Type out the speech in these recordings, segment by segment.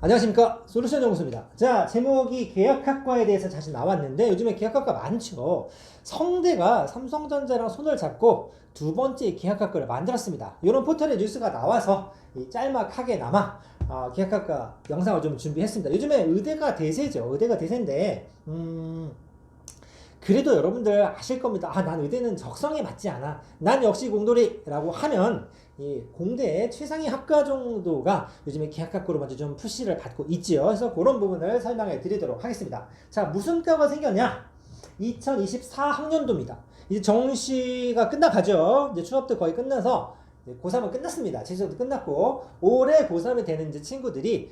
안녕하십니까, 솔루션 연구소입니다. 자, 제목이 계약학과에 대해서 다시 나왔는데 요즘에 계약학과 많죠. 성대가 삼성전자랑 손을 잡고 두 번째 계약학과를 만들었습니다. 이런 포털에 뉴스가 나와서 이 짤막하게나마 계약학과 영상을 좀 준비했습니다. 요즘에 의대가 대세죠. 의대가 대세인데 그래도 여러분들 아실 겁니다. 난 의대는 적성에 맞지 않아. 난 역시 공돌이라고 하면 이 공대의 최상위 학과 정도가 요즘에 계약학과로 먼저 좀 푸시를 받고 있지요. 그래서 그런 부분을 설명해 드리도록 하겠습니다. 자, 무슨 과가 생겼냐? 2024학년도입니다. 이제 정시가 끝나가죠. 이제 취업도 거의 끝나서 고3은 끝났습니다. 제주도 끝났고 올해 고3이 되는 이제 친구들이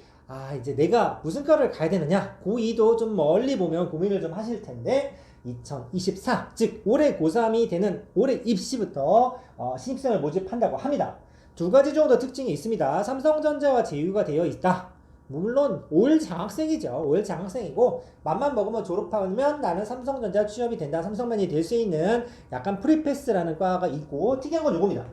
이제 내가 무슨 과를 가야 되느냐? 고2도 좀 멀리 보면 고민을 좀 하실 텐데 2024, 즉 올해 고3이 되는 올해 입시부터 신입생을 모집한다고 합니다. 두 가지 정도 특징이 있습니다. 삼성전자와 제휴가 되어 있다. 물론 올 장학생이죠. 올 장학생이고 맘만 먹으면 졸업하면 나는 삼성전자 취업이 된다. 삼성맨이 될 수 있는 약간 프리패스라는 과가 있고 특이한 건 이겁니다.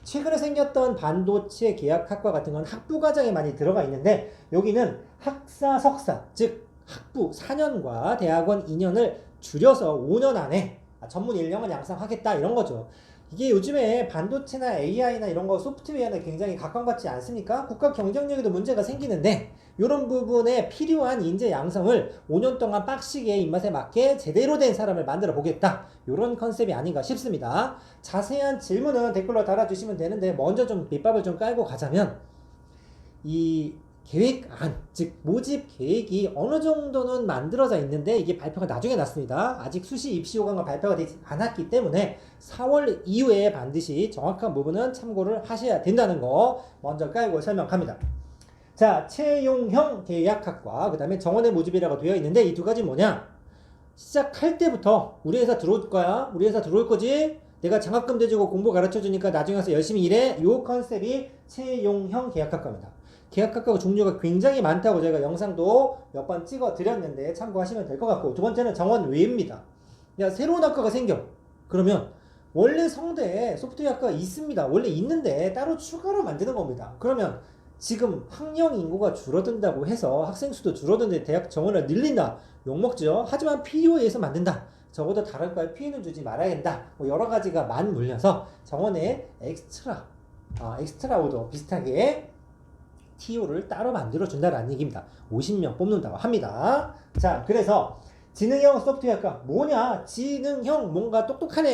최근에 생겼던 반도체 계약학과 같은 건 학부 과정에 많이 들어가 있는데 여기는 학사 석사, 즉 학부 4년과 대학원 2년을 줄여서 5년 안에 전문 인력을 양성하겠다 이런 거죠. 이게 요즘에 반도체나 AI나 이런 거 소프트웨어는 굉장히 각광받지 않습니까? 국가 경쟁력에도 문제가 생기는데 이런 부분에 필요한 인재 양성을 5년 동안 빡시게 입맛에 맞게 제대로 된 사람을 만들어 보겠다. 이런 컨셉이 아닌가 싶습니다. 자세한 질문은 댓글로 달아주시면 되는데 먼저 좀 밑밥을 좀 깔고 가자면 이 계획안, 즉 모집 계획이 어느 정도는 만들어져 있는데 이게 발표가 나중에 났습니다. 아직 수시 입시 요강은 발표가 되지 않았기 때문에 4월 이후에 반드시 정확한 부분은 참고를 하셔야 된다는 거 먼저 깔고 설명합니다. 자, 채용형 계약학과, 그 다음에 정원의 모집이라고 되어 있는데 이 두 가지 뭐냐? 시작할 때부터 우리 회사 들어올 거야, 우리 회사 들어올 거지, 내가 장학금 대주고 공부 가르쳐 주니까 나중에 와서 열심히 일해. 요 컨셉이 채용형 계약학과입니다. 계약학과 종류가 굉장히 많다고 제가 영상도 몇 번 찍어 드렸는데 참고하시면 될 것 같고, 두 번째는 정원 외입니다. 야, 새로운 학과가 생겨. 그러면 원래 성대에 소프트웨어학과가 있습니다. 원래 있는데 따로 추가로 만드는 겁니다. 그러면 지금 학령 인구가 줄어든다고 해서 학생 수도 줄어드는데 대학 정원을 늘린다. 욕먹죠. 하지만 필요에 의해서 만든다. 적어도 다른 과에 피해는 주지 말아야 된다. 뭐 여러 가지가 맞물려서 정원에 엑스트라 오더 비슷하게 TO를 따로 만들어 준다라는 얘기입니다. 50명 뽑는다고 합니다. 자, 그래서 지능형 소프트웨어학과 뭐냐? 지능형 뭔가 똑똑한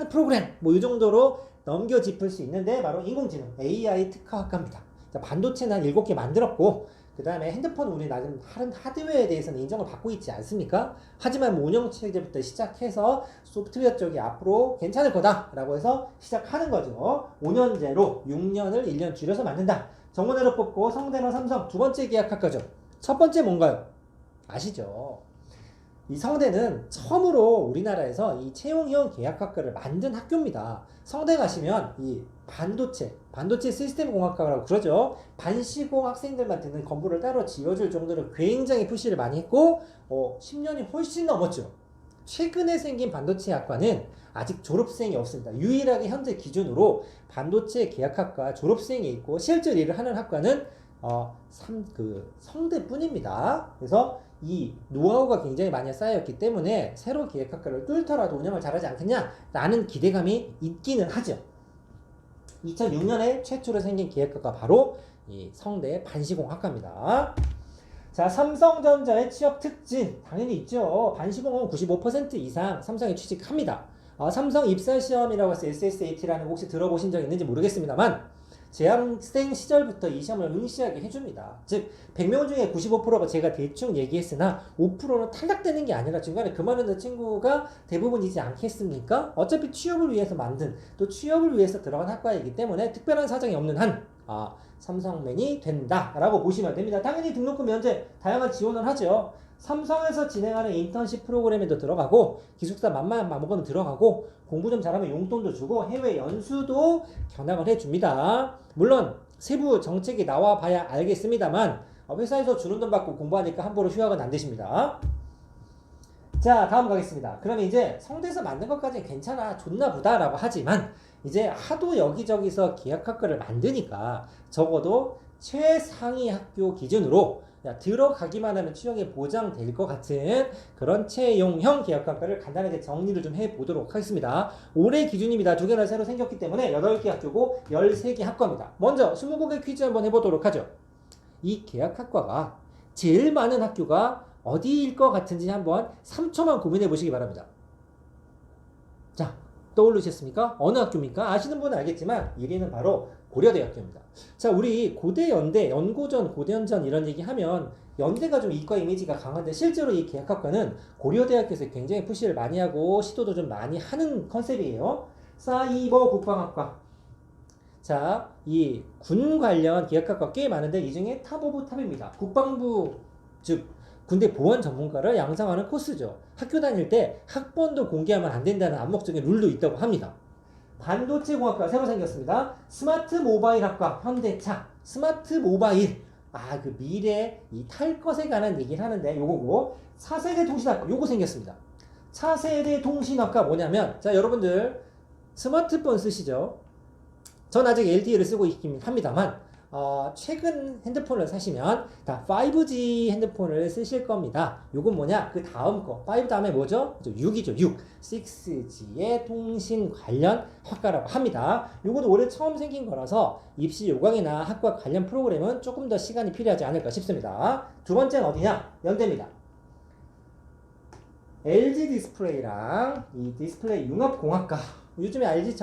프로그램 뭐 이 정도로 넘겨짚을 수 있는데 바로 인공지능 AI 특화학과입니다. 자, 반도체는 한 7개 만들었고 그 다음에 핸드폰 우리 나름 다른 하드웨어에 대해서는 인정을 받고 있지 않습니까? 하지만 뭐 운영체제부터 시작해서 소프트웨어 쪽이 앞으로 괜찮을 거다라고 해서 시작하는 거죠. 5년제로 6년을 1년 줄여서 만든다. 정원으로 뽑고 성대나 삼성 두 번째 계약학과죠. 첫 번째 뭔가요? 아시죠? 이 성대는 처음으로 우리나라에서 이 채용형 계약학과를 만든 학교입니다. 성대 가시면 이 반도체 시스템 공학과라고 그러죠. 반시공 학생들만 듣는 건물을 따로 지어줄 정도로 굉장히 푸시를 많이 했고 10년이 훨씬 넘었죠. 최근에 생긴 반도체 학과는 아직 졸업생이 없습니다. 유일하게 현재 기준으로 반도체 계약학과 졸업생이 있고 실제 일을 하는 학과는 성대뿐입니다. 그래서 이 노하우가 굉장히 많이 쌓였기 때문에 새로 계약학과를 뚫더라도 운영을 잘하지 않겠냐라는 기대감이 있기는 하죠. 2006년에 최초로 생긴 계약학과 바로 이 성대 반시공학과입니다. 자, 삼성전자의 취업 특징 당연히 있죠. 반시공은 95% 이상 삼성에 취직합니다. 삼성 입사시험이라고 해서 SSAT라는 거 혹시 들어보신 적 있는지 모르겠습니다만 재학생 시절부터 이 시험을 응시하게 해줍니다. 즉 100명 중에 95%가 제가 대충 얘기했으나 5%는 탈락되는 게 아니라 중간에 그만두는 친구가 대부분이지 않겠습니까? 어차피 취업을 위해서 만든 또 취업을 위해서 들어간 학과이기 때문에 특별한 사정이 없는 한 삼성맨이 된다라고 보시면 됩니다. 당연히 등록금 면제 다양한 지원을 하죠. 삼성에서 진행하는 인턴십 프로그램에도 들어가고 기숙사 맘만 먹으면 들어가고 공부 좀 잘하면 용돈도 주고 해외 연수도 견학을 해줍니다. 물론 세부 정책이 나와 봐야 알겠습니다만 회사에서 주는 돈 받고 공부하니까 함부로 휴학은 안 되십니다. 자, 다음 가겠습니다. 그러면 이제 성대에서 만든 것까지는 괜찮아 좋나 보다 라고 하지만 이제 하도 여기저기서 계약학과를 만드니까 적어도 최상위 학교 기준으로 들어가기만 하면 취업이 보장될 것 같은 그런 채용형 계약학과를 간단하게 정리를 좀 해보도록 하겠습니다. 올해 기준입니다. 두 개나 새로 생겼기 때문에 8개 학교고 13개 학과입니다. 먼저 20곡의 퀴즈 한번 해보도록 하죠. 이 계약학과가 제일 많은 학교가 어디일 것 같은지 한번 3초만 고민해 보시기 바랍니다. 자, 떠오르셨습니까? 어느 학교입니까? 아시는 분은 알겠지만 1위는 바로 고려대학교입니다. 자, 우리 고대, 연대, 연고전, 고대연전 이런 얘기 하면 연대가 좀 이과 이미지가 강한데 실제로 이 계약학과는 고려대학교에서 굉장히 푸시를 많이 하고 시도도 좀 많이 하는 컨셉이에요. 사이버 국방학과. 자, 이 군 관련 계약학과 꽤 많은데 이 중에 탑 오브 탑입니다. 국방부, 즉 군대 보안 전문가를 양성하는 코스죠. 학교 다닐 때 학번도 공개하면 안 된다는 암묵적인 룰도 있다고 합니다. 반도체 공학과 새로 생겼습니다. 스마트 모바일 학과 현대차. 스마트 모바일. 아, 그 미래 이 탈 것에 관한 얘기를 하는데 요거고. 차세대 통신학과 요거 생겼습니다. 차세대 통신학과 뭐냐면 자, 여러분들 스마트폰 쓰시죠? 전 아직 LTE를 쓰고 있긴 합니다만 최근 핸드폰을 사시면 다 5G 핸드폰을 쓰실 겁니다. 요건 뭐냐? 그 다음 거 5 다음에 뭐죠? 6이죠. 6. 6G의 통신 관련 학과라고 합니다. 요것도 올해 처음 생긴 거라서 입시 요강이나 학과 관련 프로그램은 조금 더 시간이 필요하지 않을까 싶습니다. 두 번째는 어디냐? 연대입니다. LG 디스플레이랑 이 디스플레이 융합공학과. 요즘에 LG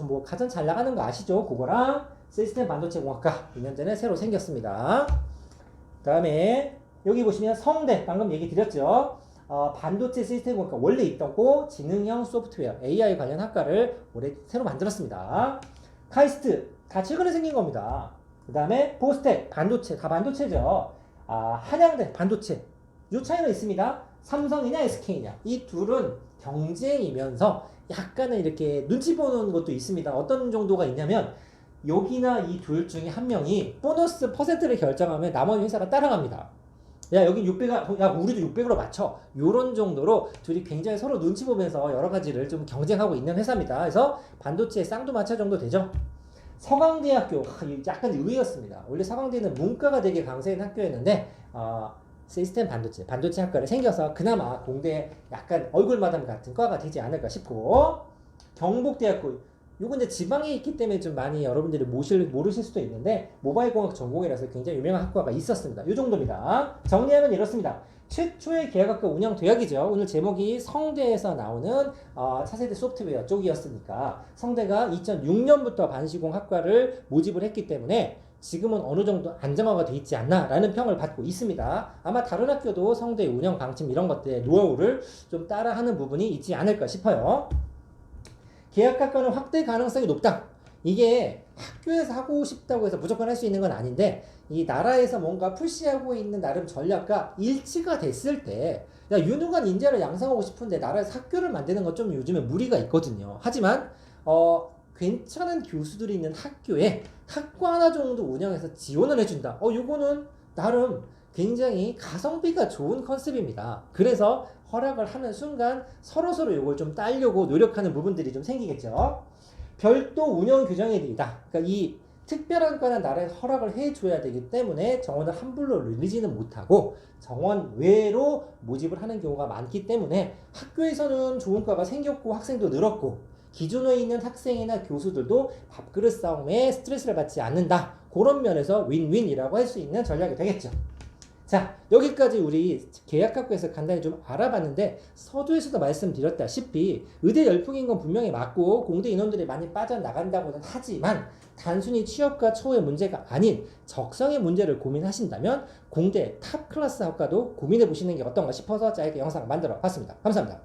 뭐 가장 잘 나가는 거 아시죠? 그거랑 시스템 반도체 공학과 2년 전에 새로 생겼습니다. 다음에 여기 보시면 성대 방금 얘기 드렸죠. 반도체 시스템 공학과 원래 있었고 지능형 소프트웨어 AI 관련 학과를 올해 새로 만들었습니다. 카이스트 다 최근에 생긴 겁니다. 그 다음에 보스텍 반도체 다 반도체죠. 한양대 반도체 요 차이는 있습니다. 삼성이냐 SK냐 이 둘은 경쟁이면서 약간은 이렇게 눈치 보는 것도 있습니다. 어떤 정도가 있냐면 여기나 이 둘 중에 한 명이 보너스 퍼센트를 결정하면 나머지 회사가 따라갑니다. 야, 여기 600, 야, 우리도 600으로 맞춰. 요런 정도로 둘이 굉장히 서로 눈치 보면서 여러 가지를 좀 경쟁하고 있는 회사입니다. 그래서 반도체 쌍두마차 정도 되죠. 서강대학교, 약간 의외였습니다. 원래 서강대는 문과가 되게 강세인 학교였는데, 시스템 반도체 학과를 생겨서 그나마 공대에 약간 얼굴마담 같은 과가 되지 않을까 싶고, 경북대학교, 요건 이제 지방에 있기 때문에 좀 많이 여러분들이 모르실 수도 있는데 모바일 공학 전공이라서 굉장히 유명한 학과가 있었습니다. 이 정도입니다. 정리하면 이렇습니다. 최초의 계약학과 운영 도약이죠. 오늘 제목이 성대에서 나오는 차세대 소프트웨어 쪽이었으니까 성대가 2006년부터 반시공 학과를 모집을 했기 때문에 지금은 어느 정도 안정화가 돼 있지 않나라는 평을 받고 있습니다. 아마 다른 학교도 성대 운영 방침 이런 것들의 노하우를 좀 따라하는 부분이 있지 않을까 싶어요. 계약학과는 확대 가능성이 높다. 이게 학교에서 하고 싶다고 해서 무조건 할 수 있는 건 아닌데 이 나라에서 뭔가 푸시하고 있는 나름 전략과 일치가 됐을 때 야, 유능한 인재를 양성하고 싶은데 나라에서 학교를 만드는 건 좀 요즘에 무리가 있거든요. 하지만 괜찮은 교수들이 있는 학교에 학과 하나 정도 운영해서 지원을 해준다. 요거는 나름 굉장히 가성비가 좋은 컨셉입니다. 그래서 허락을 하는 순간 서로서로 이걸 좀 따려고 노력하는 부분들이 좀 생기겠죠. 별도 운영 규정이 있다. 그러니까 이 특별한 과는 나라에 허락을 해줘야 되기 때문에 정원을 함부로 늘리지는 못하고 정원 외로 모집을 하는 경우가 많기 때문에 학교에서는 좋은 과가 생겼고 학생도 늘었고 기존에 있는 학생이나 교수들도 밥그릇 싸움에 스트레스를 받지 않는다. 그런 면에서 윈윈이라고 할 수 있는 전략이 되겠죠. 자, 여기까지 우리 계약학과에서 간단히 좀 알아봤는데 서두에서도 말씀드렸다시피 의대 열풍인 건 분명히 맞고 공대 인원들이 많이 빠져나간다고는 하지만 단순히 취업과 처우의 문제가 아닌 적성의 문제를 고민하신다면 공대 탑 클래스 학과도 고민해 보시는 게 어떤가 싶어서 짧게 영상 만들어 봤습니다. 감사합니다.